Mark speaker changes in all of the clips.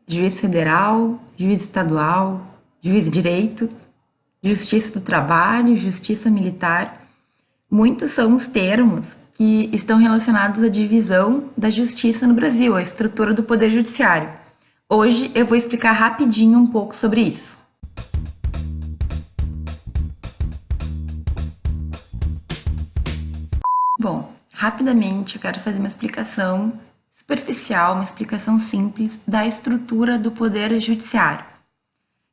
Speaker 1: juiz federal, juiz estadual, juiz de direito, justiça do trabalho, justiça militar. Muitos são os termos que estão relacionados à divisão da justiça no Brasil, a estrutura do poder judiciário. Hoje eu vou explicar rapidinho um pouco sobre isso. Bom, rapidamente eu quero fazer uma explicação superficial, uma explicação simples da estrutura do poder judiciário.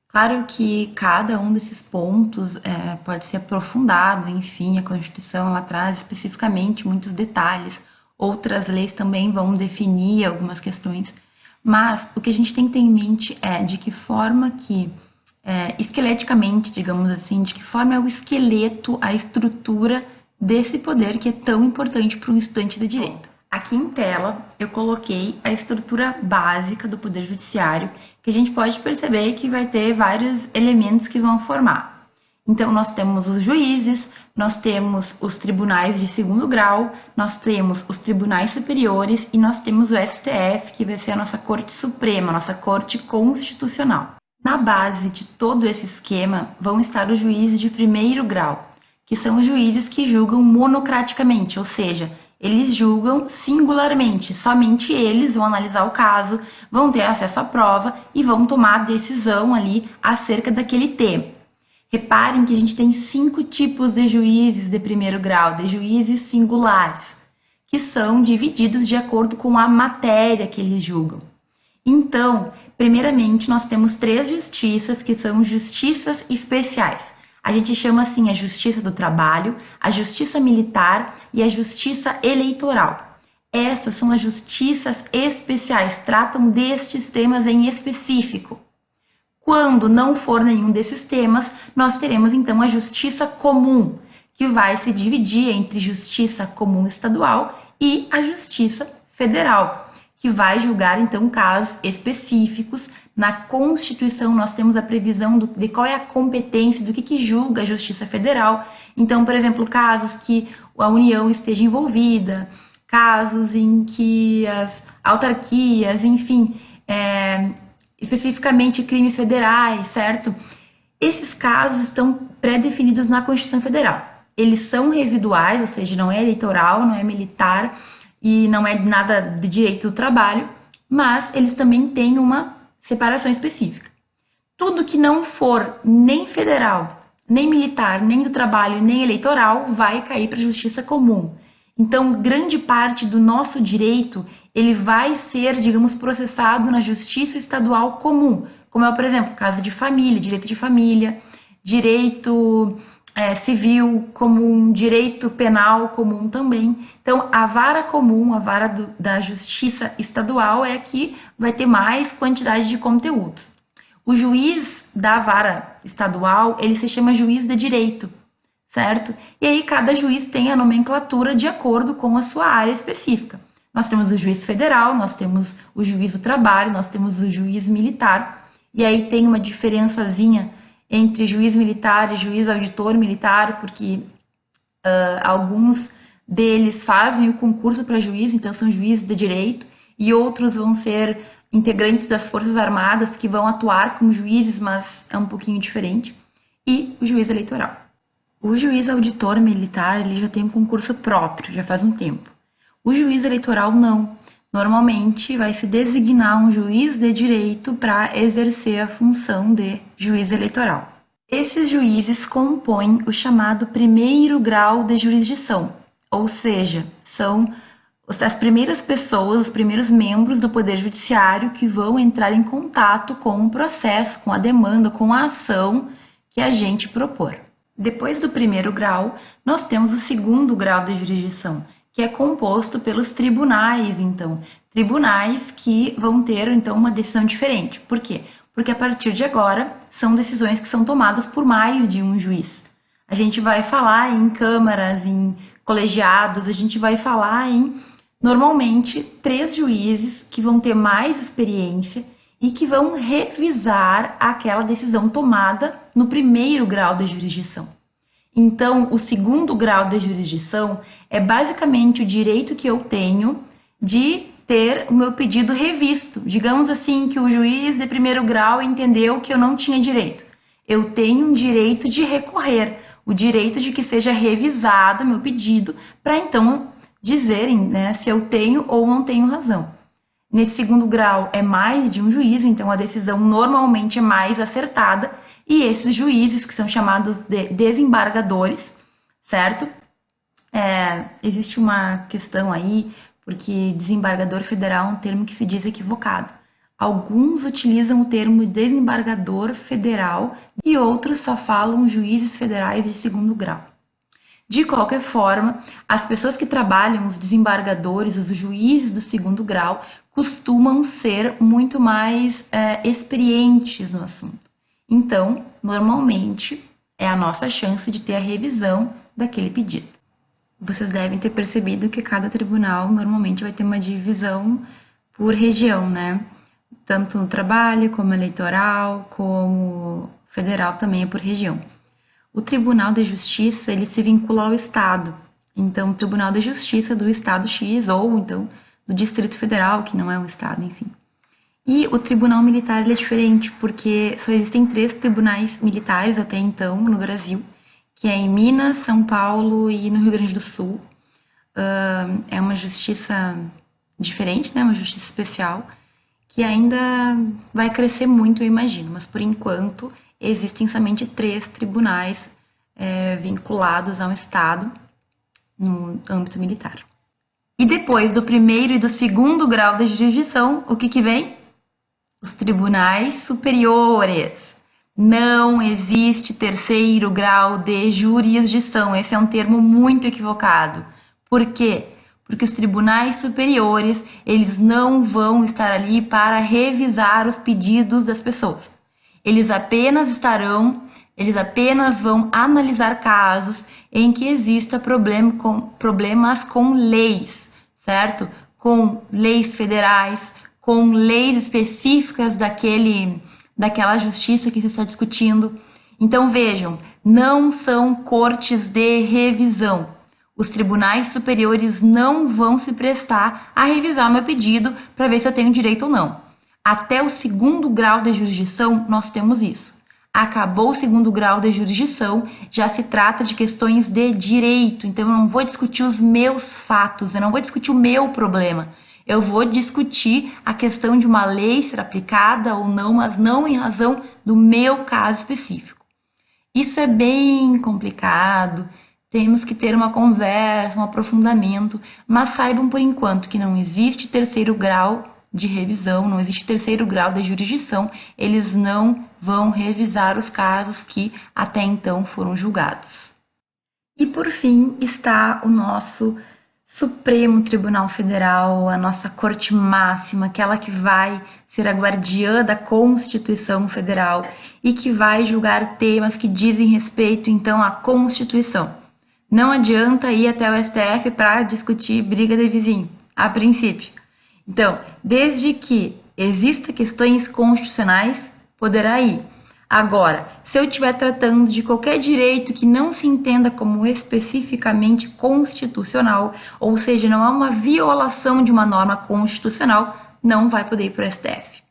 Speaker 1: Claro que cada um desses pontos pode ser aprofundado, enfim, a Constituição ela traz especificamente muitos detalhes, outras leis também vão definir algumas questões, mas o que a gente tem que ter em mente é de que forma que, esqueleticamente, digamos assim, de que forma é o esqueleto, a estrutura desse poder que é tão importante para um estudante de direito. Aqui em tela eu coloquei a estrutura básica do Poder Judiciário, que a gente pode perceber que vai ter vários elementos que vão formar. Então nós temos os juízes, nós temos os tribunais de segundo grau, nós temos os tribunais superiores e nós temos o STF, que vai ser a nossa Corte Suprema, a nossa Corte Constitucional. Na base de todo esse esquema vão estar os juízes de primeiro grau, que são os juízes que julgam monocraticamente, ou seja, eles julgam singularmente, somente eles vão analisar o caso, vão ter acesso à prova e vão tomar a decisão ali acerca daquele tema. Reparem que a gente tem 5 tipos de juízes de primeiro grau, de juízes singulares, que são divididos de acordo com a matéria que eles julgam. Então, primeiramente, nós temos 3 justiças que são justiças especiais. A gente chama assim a Justiça do Trabalho, a Justiça Militar e a Justiça Eleitoral. Essas são as justiças especiais, tratam destes temas em específico. Quando não for nenhum desses temas, nós teremos então a Justiça Comum, que vai se dividir entre Justiça Comum Estadual e a Justiça Federal, que vai julgar então casos específicos. Na Constituição nós temos a previsão de qual é a competência, do que julga a Justiça Federal. Então, por exemplo, casos que a União esteja envolvida, casos em que as autarquias, enfim, especificamente crimes federais, certo? Esses casos estão pré-definidos na Constituição Federal. Eles são residuais, ou seja, não é eleitoral, não é militar e não é nada de direito do trabalho, mas eles também têm uma separação específica. Tudo que não for nem federal, nem militar, nem do trabalho, nem eleitoral, vai cair para a justiça comum. Então, grande parte do nosso direito, ele vai ser, digamos, processado na justiça estadual comum, como é, por exemplo, caso de família, direito civil comum, direito penal comum também. Então, a vara comum, a vara da justiça estadual é a que vai ter mais quantidade de conteúdos. O juiz da vara estadual, ele se chama juiz de direito, certo? E aí cada juiz tem a nomenclatura de acordo com a sua área específica. Nós temos o juiz federal, nós temos o juiz do trabalho, nós temos o juiz militar, e aí tem uma diferençazinha entre juiz militar e juiz auditor militar, porque alguns deles fazem o concurso para juiz, então são juízes de direito, e outros vão ser integrantes das Forças Armadas que vão atuar como juízes, mas é um pouquinho diferente, e o juiz eleitoral. O juiz auditor militar ele já tem um concurso próprio, já faz um tempo. O juiz eleitoral não. Normalmente vai se designar um juiz de direito para exercer a função de juiz eleitoral. Esses juízes compõem o chamado primeiro grau de jurisdição, ou seja, são as primeiras pessoas, os primeiros membros do Poder Judiciário que vão entrar em contato com o processo, com a demanda, com a ação que a gente propor. Depois do primeiro grau, nós temos o segundo grau de jurisdição, que é composto pelos tribunais, então. Tribunais que vão ter, então, uma decisão diferente. Por quê? Porque a partir de agora, são decisões que são tomadas por mais de um juiz. A gente vai falar em câmaras, em colegiados, a gente vai falar em, normalmente, 3 juízes que vão ter mais experiência e que vão revisar aquela decisão tomada no primeiro grau de jurisdição. Então, o segundo grau de jurisdição é basicamente o direito que eu tenho de ter o meu pedido revisto. Digamos assim que o juiz de primeiro grau entendeu que eu não tinha direito. Eu tenho um direito de recorrer, o direito de que seja revisado o meu pedido para então dizerem, né, se eu tenho ou não tenho razão. Nesse segundo grau é mais de um juiz, então a decisão normalmente é mais acertada e esses juízes, que são chamados de desembargadores, certo? Existe uma questão aí, porque desembargador federal é um termo que se diz equivocado. Alguns utilizam o termo desembargador federal e outros só falam juízes federais de segundo grau. De qualquer forma, as pessoas que trabalham, os desembargadores, os juízes do segundo grau, costumam ser muito mais experientes no assunto. Então, normalmente, é a nossa chance de ter a revisão daquele pedido. Vocês devem ter percebido que cada tribunal normalmente vai ter uma divisão por região, né? Tanto no trabalho, como eleitoral, como federal também é por região. O Tribunal de Justiça, ele se vincula ao Estado. Então, o Tribunal de Justiça do Estado X, ou então do Distrito Federal, que não é um Estado, enfim. E o Tribunal Militar ele é diferente, porque só existem 3 tribunais militares até então no Brasil, que é em Minas, São Paulo e no Rio Grande do Sul. É uma justiça diferente, né? Uma justiça especial, que ainda vai crescer muito, eu imagino, mas por enquanto existem somente 3 tribunais vinculados ao Estado no âmbito militar. E depois do primeiro e do segundo grau de jurisdição, o que vem? Os tribunais superiores. Não existe terceiro grau de jurisdição. Esse é um termo muito equivocado. Por quê? Porque os tribunais superiores, eles não vão estar ali para revisar os pedidos das pessoas. Eles apenas vão analisar casos em que exista problemas com leis, certo? Com leis federais, com leis específicas daquela justiça que se está discutindo. Então vejam, não são cortes de revisão. Os tribunais superiores não vão se prestar a revisar meu pedido para ver se eu tenho direito ou não. Até o segundo grau de jurisdição nós temos isso. Acabou o segundo grau de jurisdição, já se trata de questões de direito. Então eu não vou discutir os meus fatos, eu não vou discutir o meu problema. Eu vou discutir a questão de uma lei ser aplicada ou não, mas não em razão do meu caso específico. Isso é bem complicado, temos que ter uma conversa, um aprofundamento, mas saibam por enquanto que não existe terceiro grau de revisão, não existe terceiro grau de jurisdição, eles não vão revisar os casos que até então foram julgados. E por fim está o nosso Supremo Tribunal Federal, a nossa Corte Máxima, aquela que vai ser a guardiã da Constituição Federal e que vai julgar temas que dizem respeito, então, à Constituição. Não adianta ir até o STF para discutir briga de vizinho, a princípio. Então, desde que existam questões constitucionais, poderá ir. Agora, se eu estiver tratando de qualquer direito que não se entenda como especificamente constitucional, ou seja, não há uma violação de uma norma constitucional, não vai poder ir para o STF.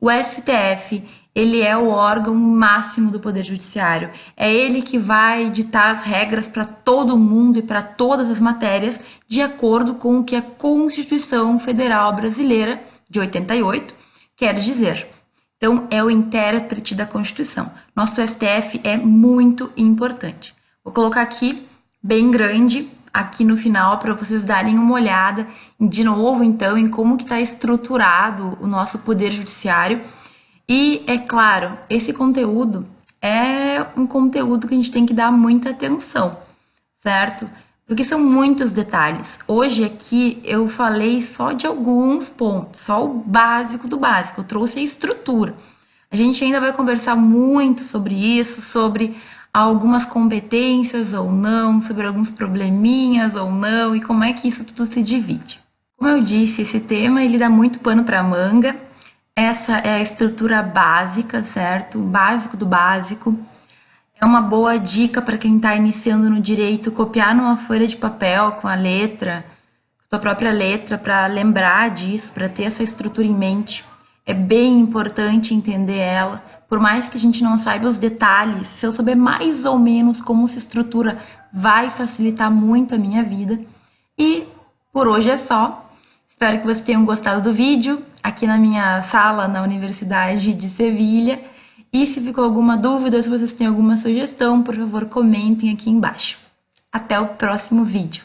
Speaker 1: O STF, ele é o órgão máximo do Poder Judiciário. É ele que vai ditar as regras para todo mundo e para todas as matérias, de acordo com o que a Constituição Federal Brasileira, de 88, quer dizer. Então, é o intérprete da Constituição. Nosso STF é muito importante. Vou colocar aqui, bem grande, aqui no final, para vocês darem uma olhada, de novo, então, em como que está estruturado o nosso Poder Judiciário. E, é claro, esse conteúdo é um conteúdo que a gente tem que dar muita atenção, certo? Porque são muitos detalhes. Hoje aqui eu falei só de alguns pontos, só o básico do básico, eu trouxe a estrutura. A gente ainda vai conversar muito sobre isso, sobre algumas competências ou não, sobre alguns probleminhas ou não, e como é que isso tudo se divide. Como eu disse, esse tema ele dá muito pano para manga. Essa é a estrutura básica, certo? O básico do básico. É uma boa dica para quem está iniciando no direito, copiar numa folha de papel com a letra, tua própria letra, para lembrar disso, para ter essa estrutura em mente. É bem importante entender ela, por mais que a gente não saiba os detalhes, se eu souber mais ou menos como se estrutura, vai facilitar muito a minha vida. E por hoje é só. Espero que vocês tenham gostado do vídeo, aqui na minha sala na Universidade de Sevilha. E se ficou alguma dúvida ou se vocês têm alguma sugestão, por favor, comentem aqui embaixo. Até o próximo vídeo.